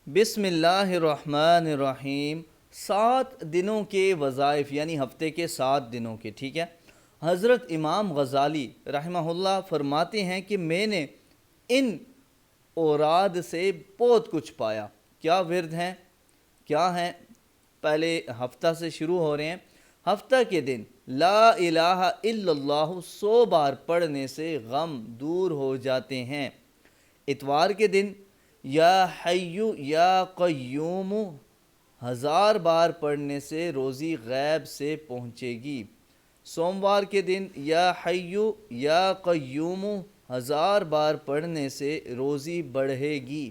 بسم اللہ الرحمن الرحیم۔ 7 دنوں کے وظائف یعنی ہفتے کے 7 دنوں کے، ٹھیک ہے۔ حضرت امام غزالی رحمہ اللہ فرماتے ہیں کہ میں نے ان اوراد سے بہت کچھ پایا۔ کیا ورد ہیں، کیا ہیں؟ پہلے ہفتہ سے شروع ہو رہے ہیں۔ ہفتہ کے دن لا الہ الا اللہ 100 بار پڑھنے سے غم دور ہو جاتے ہیں۔ اتوار کے دن یا حیو یا قیوم 1000 بار پڑھنے سے روزی غیب سے پہنچے گی۔ سوموار کے دن یا حیو یا قیوم 1000 بار پڑھنے سے روزی بڑھے گی۔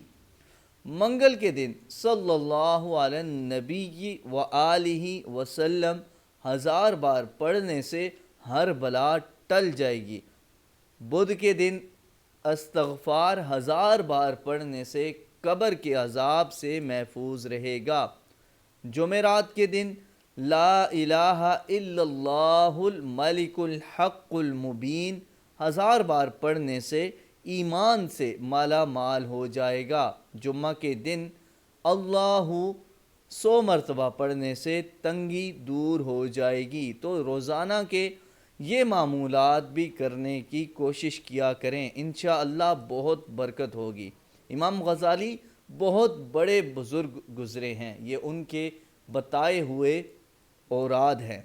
منگل کے دن صلی اللہ علیہ نبی و آلہ وسلم 1000 بار پڑھنے سے ہر بلا ٹل جائے گی۔ بدھ کے دن استغفار 1000 بار پڑھنے سے قبر کے عذاب سے محفوظ رہے گا۔ جمعرات کے دن لا الہ الا اللہ الملک الحق المبین 1000 بار پڑھنے سے ایمان سے مالا مال ہو جائے گا۔ جمعہ کے دن اللہ 100 مرتبہ پڑھنے سے تنگی دور ہو جائے گی۔ تو روزانہ کے یہ معمولات بھی کرنے کی کوشش کیا کریں، انشاءاللہ بہت برکت ہوگی۔ امام غزالی بہت بڑے بزرگ گزرے ہیں، یہ ان کے بتائے ہوئے اوراد ہیں۔